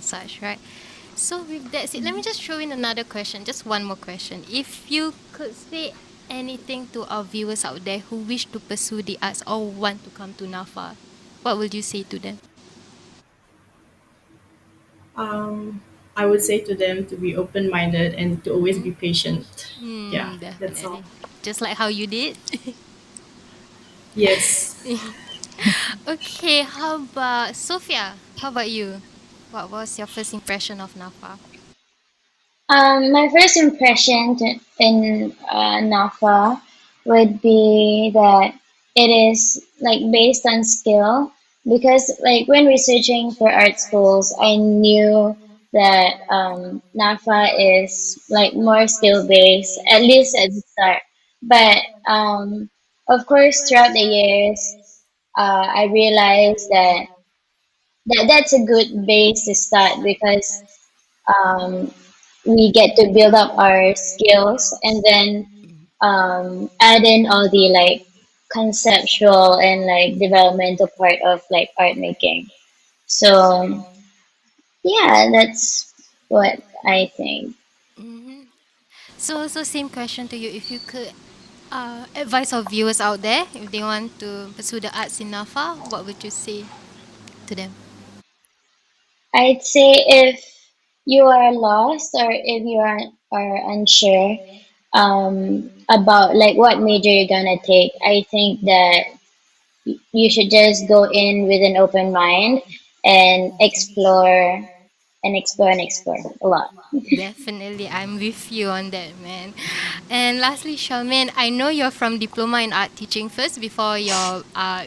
such, right? So with that said, let me just throw in another question, just one more question. If you could say anything to our viewers out there who wish to pursue the arts or want to come to NAFA, what would you say to them? Um, I would say to them to be open minded and to always be patient. Yeah, that's all. Definitely. Just like how you did. Yes. Okay, how about Sophia? How about you? What was your first impression of NAFA? My first impression in NAFA would be that it is like based on skill because like when researching for art schools, I knew that NAFA is like more skill based at least at the start. But of course, throughout the years, I realized that that's a good base to start because um, we get to build up our skills and then add in all the like conceptual and like developmental part of like art making. So yeah, that's what I think. Mm-hmm. So same question to you. If you could advise our viewers out there, if they want to pursue the arts in NAFA, what would you say to them? I'd say if you are lost or if you are unsure about like what major you're gonna take, I think that you should just go in with an open mind and explore and explore and explore a lot. Definitely, I'm with you on that, man. And lastly, Charmaine, I know you're from Diploma in Art Teaching first before your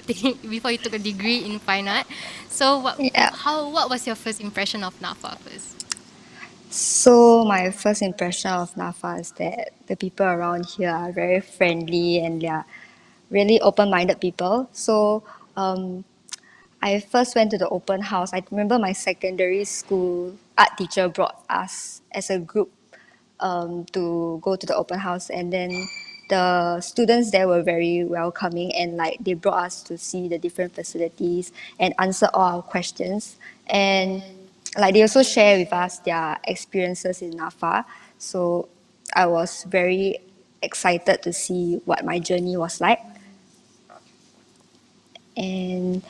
before you took a degree in fine art. So Yeah. what was your first impression of NAFA first? So my first impression of NAFA is that the people around here are very friendly and they are really open-minded people. So um, I first went to the open house. I remember my secondary school art teacher brought us as a group to go to the open house, and then the students there were very welcoming and like they brought us to see the different facilities and answer all our questions, and like they also share with us their experiences in NAFA. So I was very excited to see what my journey was like. And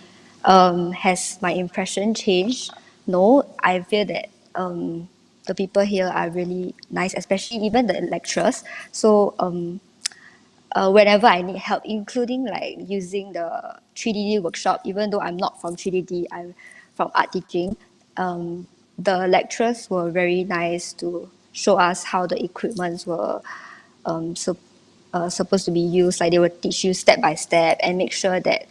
has my impression changed? No, I feel that the people here are really nice, especially even the lecturers. So whenever I need help, including like using the 3D workshop, even though I'm not from 3D, I'm from art teaching, the lecturers were very nice to show us how the equipments were so, supposed to be used. Like they will teach you step by step and make sure that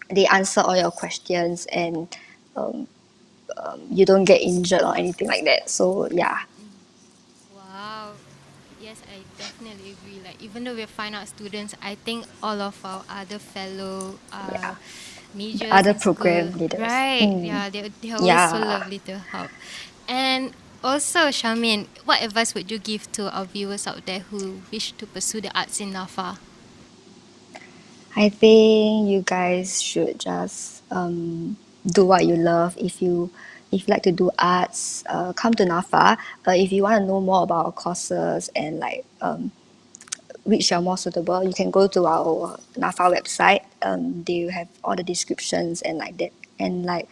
they answer all your questions and you don't get injured or anything like that. So yeah, Wow. Yes, I definitely agree. Like even though we're fine art students, I think all of our other fellow yeah. The majors other in school, program leaders. right? Mm, Yeah, they're always so yeah, lovely to help. And also, Shamin, what advice would you give to our viewers out there who wish to pursue the arts in NAFA? I think you guys should just do what you love. If you like to do arts, come to NAFA. If you want to know more about our courses and like which are more suitable, you can go to our NAFA website. They have all the descriptions and like that. And like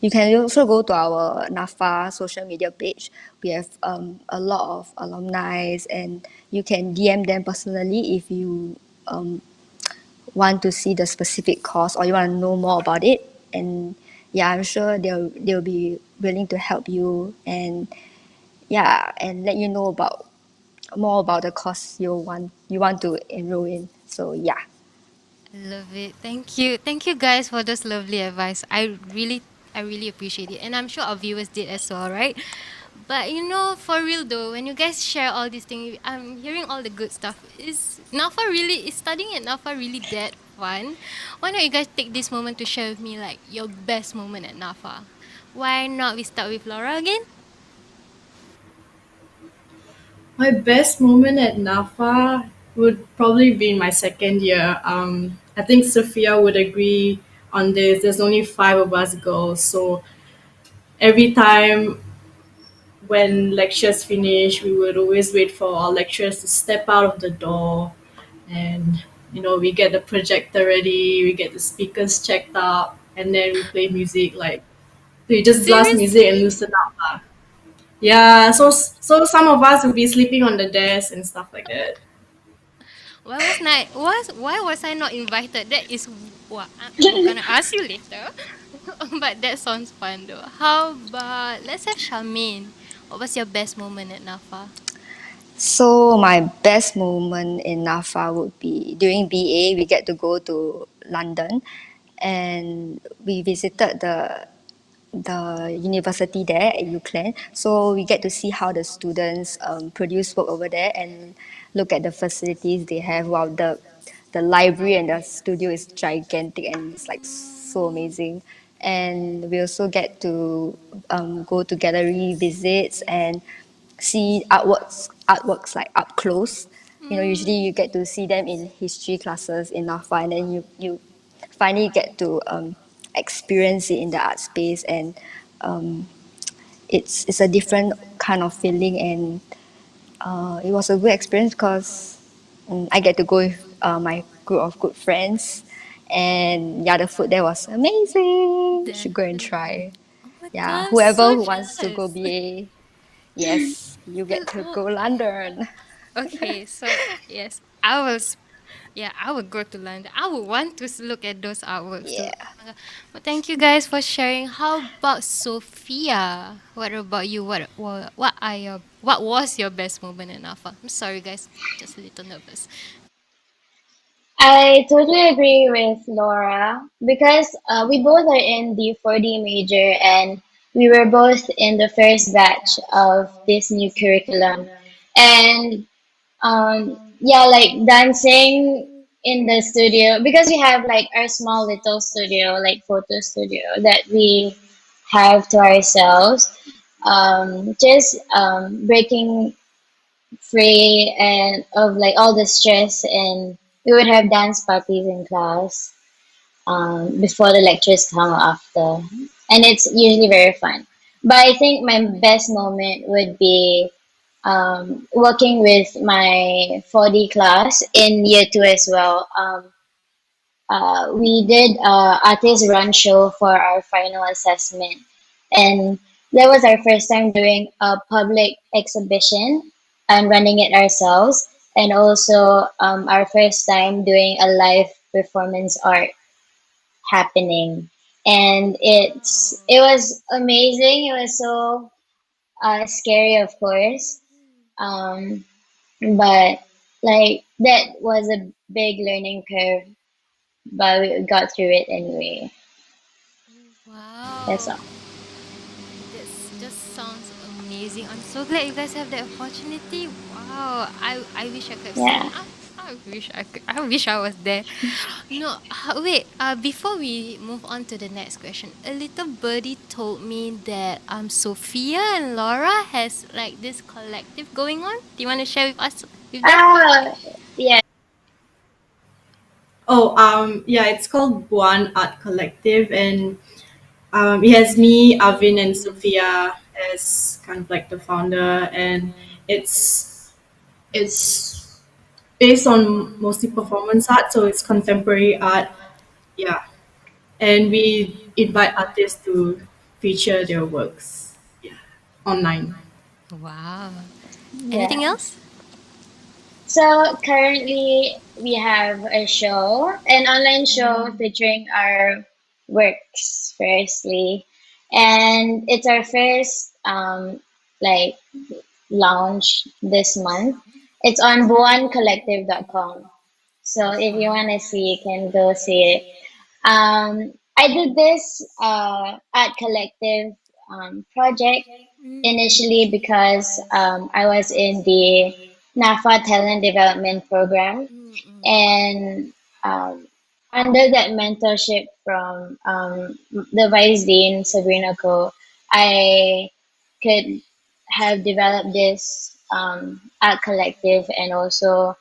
you can also go to our NAFA social media page. We have a lot of alumni, and you can DM them personally if you want to see the specific course or you want to know more about it. And yeah, I'm sure they'll be willing to help you and yeah, and let you know about more about the course you want to enroll in. So yeah. Love it. Thank you. Thank you guys for this lovely advice. I really appreciate it. And I'm sure our viewers did as well, right? But for real though, when you guys share all these things, I'm hearing all the good stuff. Is studying at NAFA really that fun? Why not you guys take this moment to share with me like your best moment at NAFA? Why not we start with Laura again? My best moment at NAFA would probably be in my second year. I think Sophia would agree on this. There's only five of us girls, so every time when lectures finish, we would always wait for our lecturers to step out of the door, and we get the projector ready, we get the speakers checked up, and then we play music. Like we just blast music and Seriously? loosen up. Yeah, so some of us will be sleeping on the desk and stuff like that. Why was I not invited? That is what I'm gonna ask you later. But that sounds fun though. How about let's have Charmaine. What was your best moment at NAFA? So my best moment in NAFA would be during BA. We get to go to London, and we visited the university there at UCLan. So we get to see how the students produce work over there and look at the facilities they have. Wow, the library and the studio is gigantic and it's like so amazing. And we also get to go to gallery visits and see artworks like up close. Usually you get to see them in history classes in NAFA, and then you finally get to experience it in the art space, and it's a different kind of feeling, and it was a good experience because I get to go with my group of good friends, and yeah, the food there was amazing. You should go and Definitely. try. Oh my Yeah, god, I'm whoever so who wants to go jealous. BA, yes, you get to Oh, go London. okay, so yes, yeah, I would go to London. I would want to look at those artworks too. Oh Yeah. my god. But thank you guys for sharing. How about Sophia? What about you? What was your best moment in Alpha? I'm sorry guys, just a little nervous. I totally agree with Laura because we both are in the 4D major and we were both in the first batch of this new curriculum. And yeah, like dancing in the studio because we have like our small little studio, like photo studio that we have to ourselves. Just breaking free and of like all the stress, and we would have dance parties in class before the lectures come after, and it's usually very fun. But I think my best moment would be working with my 4D class in year two as well. We did artist run show for our final assessment, and that was our first time doing a public exhibition and running it ourselves, and also our first time doing a live performance art happening. And it was amazing. It was so scary, of course, um, but like that was a big learning curve, but we got through it anyway. That's Wow. all. This just sounds amazing. I'm so glad you guys have that opportunity. Wow. I wish I could have seen. Yeah. I wish I could. I wish I was there. No, wait. Before we move on to the next question, a little birdie told me that Sophia and Laura has like this collective going on. Do you want to share with us with that? Ah, yeah. Oh, yeah, it's called Buan Art Collective, and it has me, Avin, and Sophia as kind of like the founder, and it's it's based on mostly performance art, so it's contemporary art. Yeah, and we invite artists to feature their works. Yeah, online. Wow. Anything Yeah. else? So currently we have a show, an online show featuring our works firstly. And it's our first like launch this month. It's on buoncollective.com. So if you want to see, you can go see it. I did this art collective project initially because I was in the NAFA Talent Development Program, and under that mentorship from the Vice Dean Sabrina Ko, I could have developed this art collective and also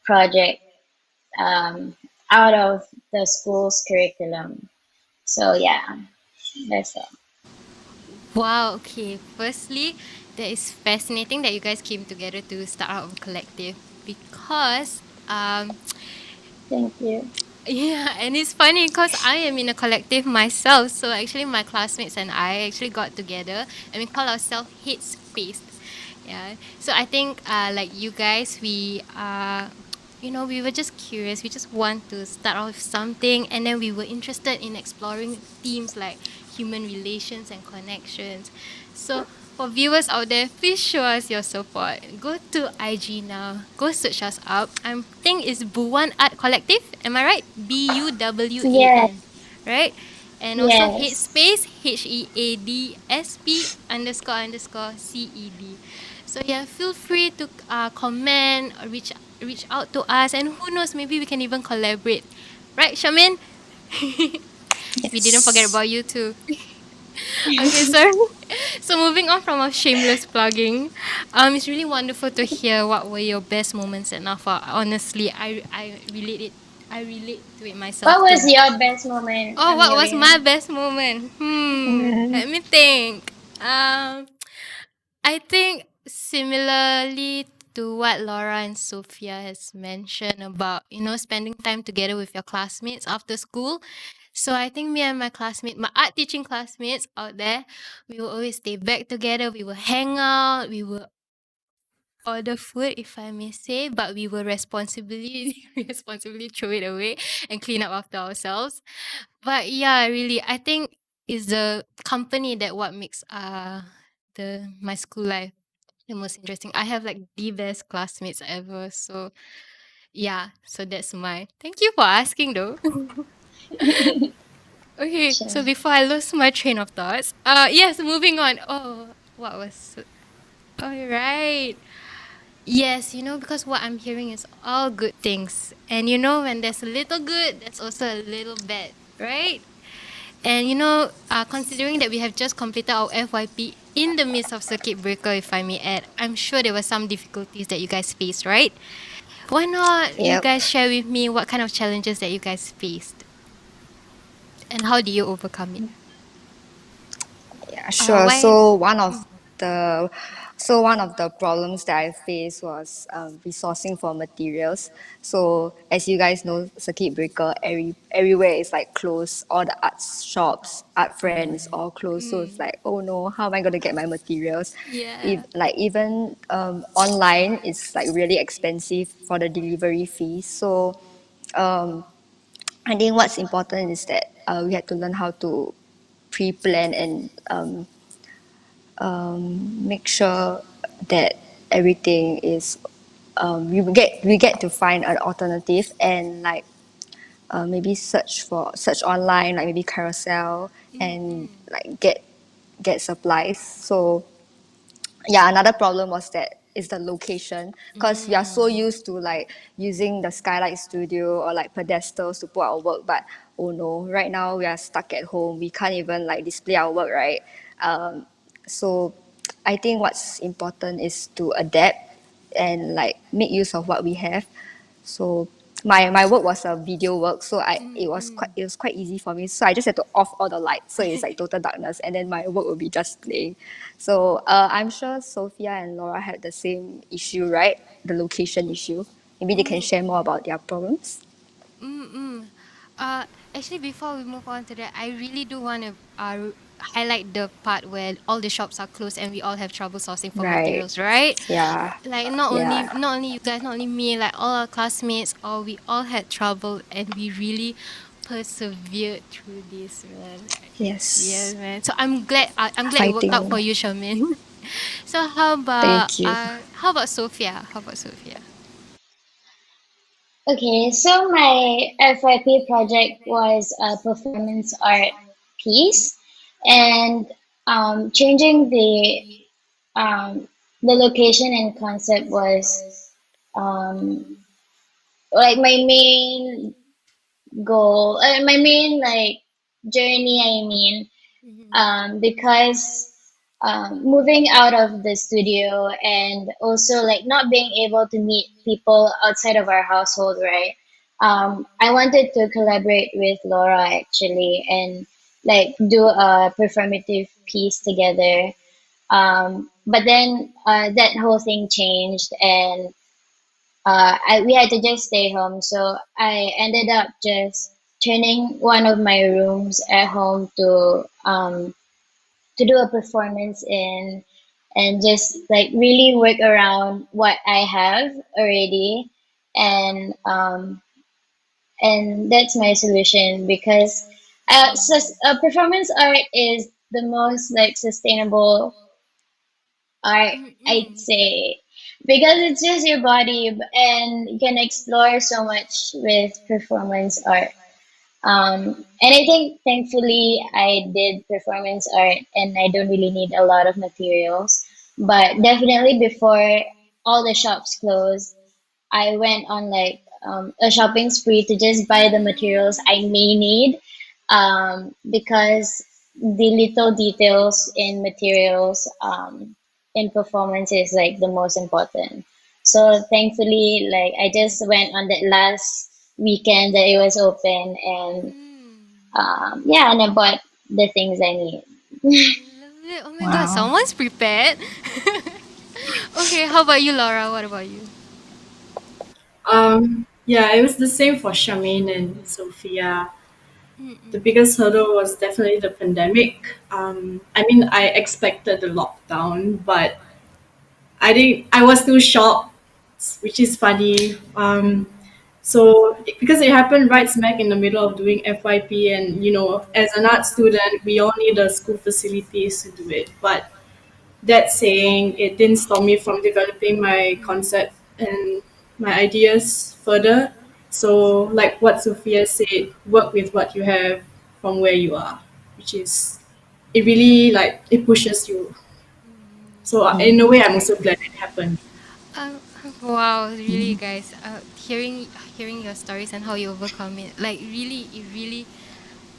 project um, out of the school's curriculum. So yeah, that's it. Wow, okay. Firstly, that is fascinating that you guys came together to start out a collective because Thank you. yeah, and it's funny because I am in a collective myself. So actually my classmates and I actually got together and we call ourselves Hate Spaced. Yeah. So I think like you guys, we we were just curious. We just want to start off with something and then we were interested in exploring themes like human relations and connections. So for viewers out there, please show us your support. Go to IG now. Go search us up. I think it's Buwan Art Collective. Am I right? Yes, BUWAN. Right? And also Hate yes. Space HEADSP__CED. So yeah, feel free to comment or reach out to us, and who knows, maybe we can even collaborate. Right, Shamin? We didn't forget Yes. about you too. Okay, so so moving on from our shameless plugging, it's really wonderful to hear what were your best moments at NAFA. Honestly, I relate to it What myself was too. your best moment, Oh, what was my Amelia? best moment? Mm, Let me think. I think similarly to what Laura and Sophia has mentioned about, spending time together with your classmates after school. So I think me and my classmates, my art teaching classmates out there, we will always stay back together. We will hang out. We will order food, if I may say, but we will responsibly throw it away and clean up after ourselves. But yeah, really, I think is the company that what makes the my school life the most interesting. I have like the best classmates ever. So yeah, so that's my thank you for asking though. Okay, Sure. so before I lose my train of thoughts, yes, moving on. Oh, what was all right. Yes, because what I'm hearing is all good things. And when there's a little good, there's also a little bad, right? And considering that we have just completed our FYP in the midst of circuit breaker, if I may add, I'm sure there were some difficulties that you guys faced, right? Why not you yep. guys share with me what kind of challenges that you guys faced and how do you overcome it? Yeah, sure. Why? The one of the problems that I faced was resourcing for materials. So as you guys know, circuit breaker, everywhere is like closed. All the art shops, art friends, all closed. So it's like, oh no, how am I gonna get my materials? If Yeah. like even online, it's like really expensive for the delivery fees. So I think what's important is that we had to learn how to pre-plan and make sure that everything is we get to find an alternative and like maybe search online like maybe carousel and like get supplies. So yeah, another problem was that is the location because we are so used to like using the skylight studio or like pedestals to put our work, but oh no, right now we are stuck at home, we can't even like display our work, right? So I think what's important is to adapt and like make use of what we have. So my work was a video work, so it was quite easy for me. So I just had to off all the lights, so it's like total darkness, and then my work will be just playing. So I'm sure Sophia and Laura had the same issue, right? The location issue. Maybe they can share more about their problems. Mm-mm. Actually, before we move on to that, I really do want to highlight the part where all the shops are closed and we all have trouble sourcing for Right. materials, right? Yeah. Like Yeah. not only you guys, not only me, like all our classmates, or we all had trouble and we really persevered through this, man. Yeah, Yes. man. So I'm glad it worked out for Fighting. you, Shamin. So Thank you. how about Sophia? How about Sophia? Okay, so my FYP project was a performance art piece, and changing um, the location and concept was um, like my main like journey. I mean, because moving out of the studio and also like not being able to meet people outside of our household, right? I wanted to collaborate with Laura actually, and like do a performative piece together. But then that whole thing changed, and we had to just stay home. So I ended up just turning one of my rooms at home to do a performance in, and just like really work around what I have already, and that's my solution because performance art is the most like sustainable art, I'd Mm-mm. say, because it's just your body and you can explore so much with performance art. And I think thankfully I did performance art and I don't really need a lot of materials. But definitely before all the shops closed, I went on like a shopping spree to just buy the materials I may need, because the little details in materials in performance is like the most important. So thankfully, like I just went on that last weekend that it was open, and Mm. yeah, and I bought the things I need. Love it. Oh my god, Wow. someone's prepared. Okay, how about you, Laura? What about you? Yeah, it was the same for Charmaine and Sophia. The Mm-mm. biggest hurdle was definitely the pandemic. I mean, I expected the lockdown, but I was too shocked, which is funny. Because it happened right smack in the middle of doing FYP, and as an art student, we all need the school facilities to do it. But that saying, it didn't stop me from developing my concept and my ideas further. So, like what Sophia said, work with what you have from where you are, which is it really like it pushes you. So, in a way, I'm also glad it happened. Um, wow, really, guys. Hearing your stories and how you overcome it, like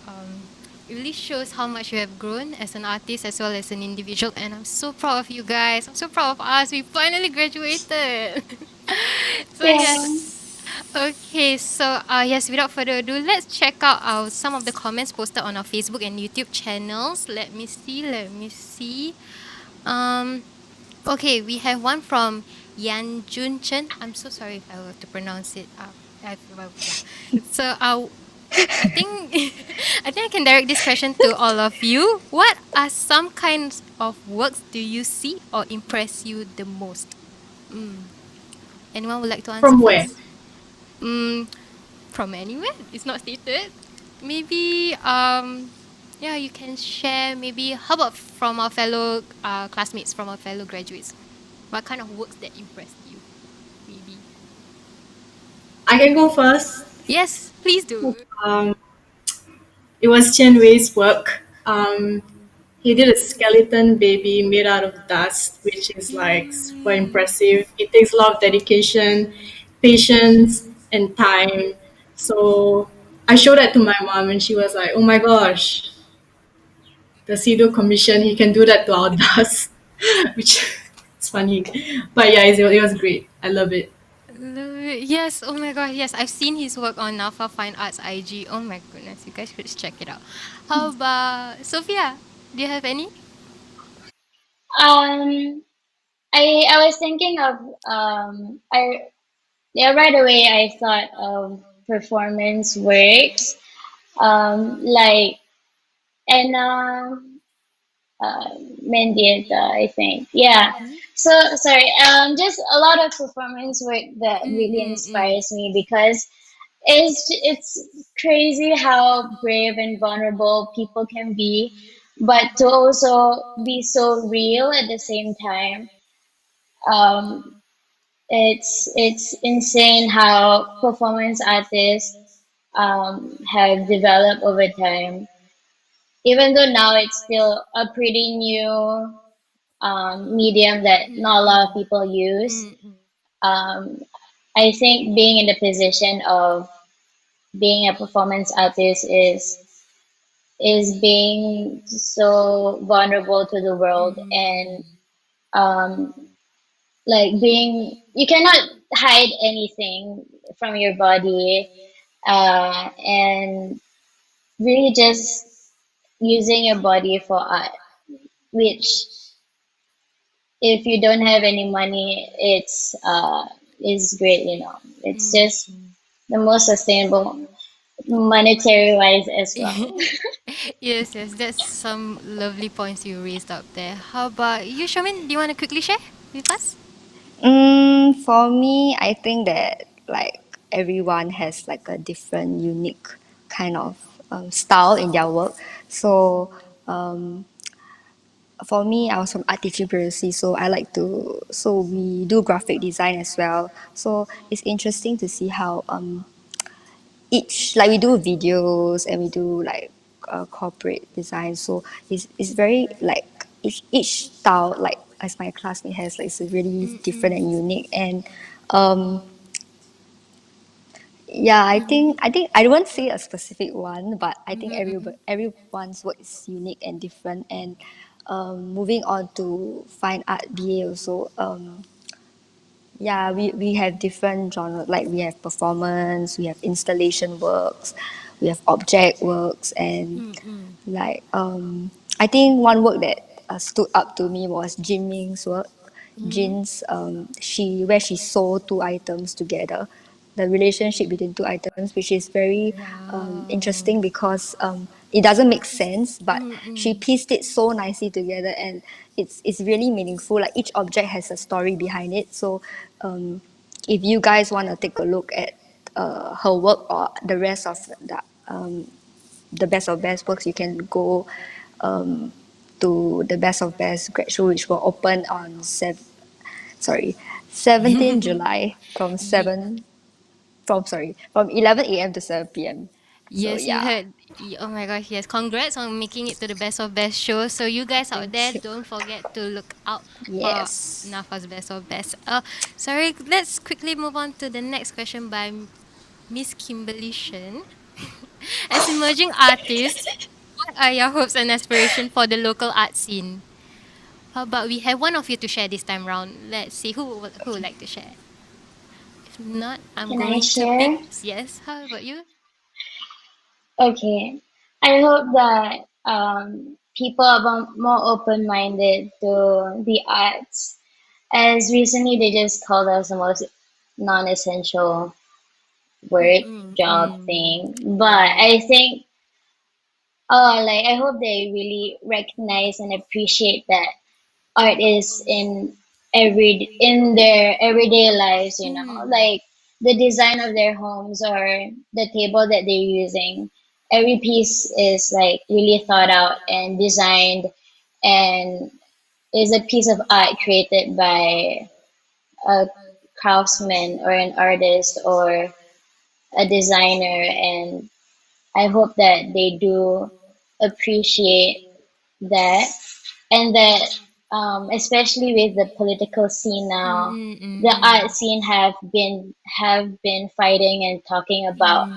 um, it really shows how much you have grown as an artist as well as an individual. And I'm so proud of you guys. I'm so proud of us. We finally graduated. So yes. Yeah. Okay, so yes, without further ado, let's check out some of the comments posted on our Facebook and YouTube channels. Let me see. Let me see. Um, Okay, we have one from Yan Jun Chen. I'm so sorry if I were to pronounce it. Well, yeah. So, I think I think I can direct this question to all of you. What are some kinds of works do you see or impress you the most? Anyone would like to answer From where? first? Mm, from anywhere? It's not stated. Maybe yeah, you can share. Maybe how about from our fellow classmates, from our fellow graduates? What kind of works that impressed you? Maybe. I can go first. Yes, please do. Um, it was Chen Wei's work. He did a skeleton baby made out of dust, which is like super Mm. impressive. It takes a lot of dedication, patience, and time. So I showed that to my mom, and she was like, "Oh my gosh, the CEDO commission, he can do that to our dust," which is funny. But yeah, it was great. I love it. Love it. Yes, oh my god, yes. I've seen his work on Nafa Fine Arts IG. Oh my goodness, you guys should check it out. How about Sophia? Do you have any? Um, I was thinking of I yeah, right away I thought of performance works, like Anna Mendieta, I think. Yeah. Mm-hmm. So sorry, just a lot of performance work that really Mm-mm-mm. inspires me because it's crazy how brave and vulnerable people can be, but to also be so real at the same time. Um, it's insane how performance artists have developed over time. Even though now it's still a pretty new medium that not a lot of people use, Mm-mm. um, I think being in the position of being a performance artist is being so vulnerable to the world, and um, like being you cannot hide anything from your body, and really just using your body for art, which if you don't have any money, it's is great, you know. It's just the most sustainable monetary wise as well. Yes, yes, that's some lovely points you raised up there. How about you, Shamin? Do you want to quickly share with us? For me, I think that like everyone has like a different, unique kind of style in their work. So for me, I was from art teaching previously, so I like to. So we do graphic design as well. So it's interesting to see how each like we do videos and we do like corporate design. So it's very like each style like as my classmate has like it's really different and unique and um yeah, I think I won't say a specific one, but I think everyone's work is unique and different. And moving on to fine art BA also, yeah, we have different genres. Like we have performance, we have installation works, we have object works, and like I think one work that stood up to me was Jin Ming's work. Jin's she sew two items together, the relationship between two items, which is very Wow. interesting because it doesn't make sense, but she pieced it so nicely together, and it's really meaningful. Like each object has a story behind it. So um, if you guys want to take a look at her work or the rest of the best of best works, you can go um, to the best of best grad show, which will open on sorry 17 July from Ye- 7 from sorry from 11 a.m. to 7 p.m. So yes, you yeah, heard. Oh my gosh, yes. Congrats on making it to the best of best show. So you guys out there, thank you. don't forget to look out for Yes. NAFA's best of best. Sorry, let's quickly move on to the next question by Miss Kimberly Shen. As emerging artists, what are your hopes and aspirations for the local art scene? How about we have one of you to share this time round? Let's see who would like to share. If not, I'm Can I going to pick. share? Yes. How about you? Okay. I hope that people are more open minded to the arts, as recently they just called us the most non essential work job thing. But Right. I think, like, I hope they really recognize and appreciate that art is in their everyday lives, you know, like the design of their homes or the table that they're using. Every piece is like really thought out and designed and is a piece of art created by a craftsman or an artist or a designer, and I hope that they do appreciate that, and that especially with the political scene now, the art scene have been fighting and talking about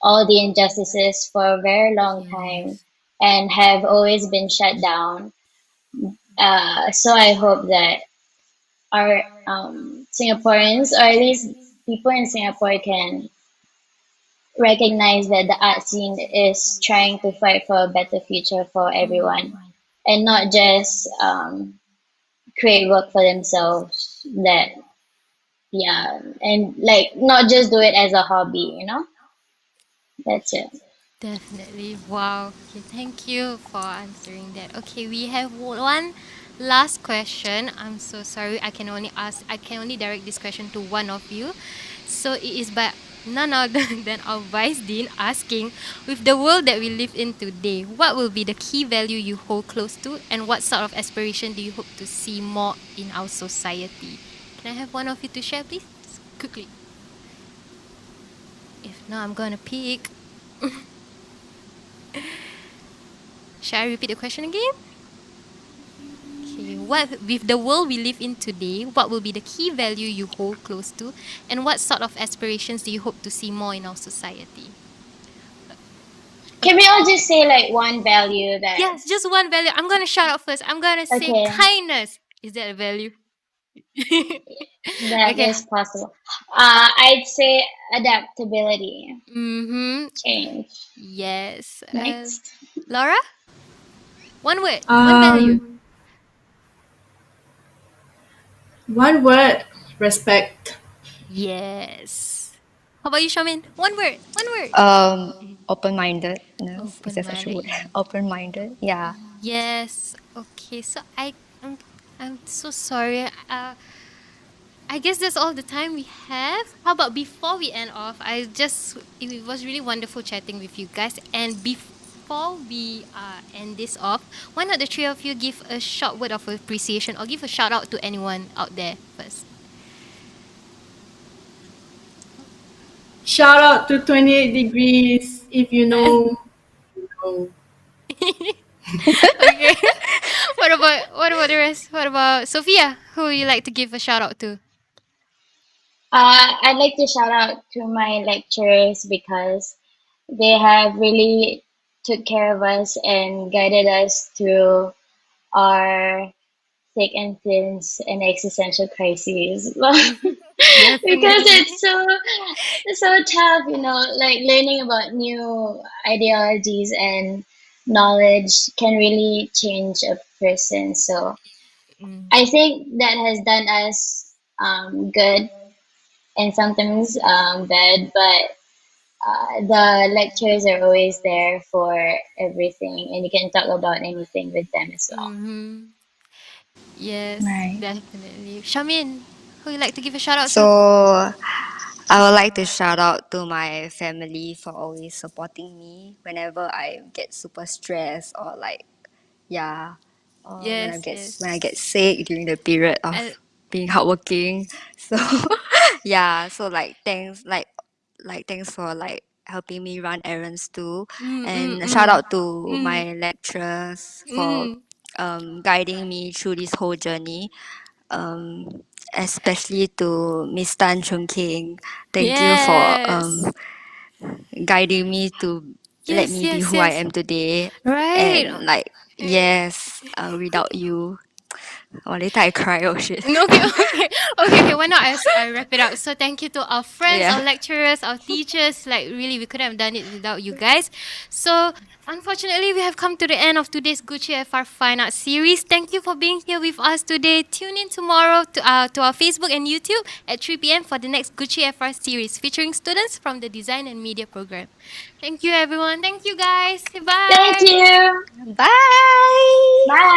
all the injustices for a very long time Yes. and have always been shut down. So I hope that our Singaporeans, or at least people in Singapore, can recognize that the art scene is trying to fight for a better future for everyone and not just create work for themselves that, yeah, and like not just do it as a hobby, you know. That's it. Definitely. Wow. Okay, thank you for answering that. Okay, we have one last question. I'm so sorry. I can only direct this question to one of you. So it is by none other than our Vice Dean asking, with the world that we live in today, what will be the key value you hold close to and what sort of aspiration do you hope to see more in our society? Can I have one of you to share, please? Quickly. If not, I'm gonna pick. Shall I repeat the question again? Okay, what with the world we live in today, what will be the key value you hold close to, and what sort of aspirations do you hope to see more in our society? Can Okay. we all just say like one value that, Yes, just one value. I'm gonna shout out first. I'm gonna say okay, kindness. Is that a value? that Okay. is possible? I'd say adaptability, Mm-hmm. change. Yes. Next. Laura? One word, one value. Um, one word, respect. Yes. How about you, Shamin? One word, one word. Open-mindedness. Is there such a Open-minded. word? Open-minded. Yeah. Yes. Okay. So I'm so sorry. I guess that's all the time we have. How about before we end off? It was really wonderful chatting with you guys. And before we end this off, why not the three of you give a short word of appreciation or give a shout out to anyone out there first? Shout out to 28 Degrees. If you know, you know. Okay. What about the rest? What about Sophia? Who you like to give a shout out to? I'd like to shout out to my lecturers because they have really took care of us and guided us through our thick and thins and existential crises. Because Definitely. it's so tough, like learning about new ideologies and knowledge can really change a person. So Mm. I think that has done us good and sometimes bad, but the lectures are always there for everything, and you can talk about anything with them as well. Mm-hmm. Yes, Right. definitely. Shamin, who you like to give a shout out to? So I would like to shout out to my family for always supporting me whenever I get super stressed or like yeah, or Yes, when I yes. get sick during the period I, of being hardworking. So yeah, so like thanks for like helping me run errands too, mm, mm, and shout mm, out to mm, my lecturers for mm. guiding me through this whole journey. Especially to Miss Tan Chung King. Thank you for Yes. guiding me to let Yes, me be yes, who I yes. am today. Right. And like, yes, without you, oh, later I cry. Oh shit. No, okay, okay, okay, okay. Why not I wrap it up? So thank you to our friends, Yeah. our lecturers, our teachers. Like really, we couldn't have done it without you guys. So unfortunately, we have come to the end of today's Gucci FR Fine Art series. Thank you for being here with us today. Tune in tomorrow to our Facebook and YouTube at 3 p.m. for the next Gucci FR series featuring students from the Design and Media program. Thank you, everyone. Thank you, guys. Thank Bye. you. Bye. Bye.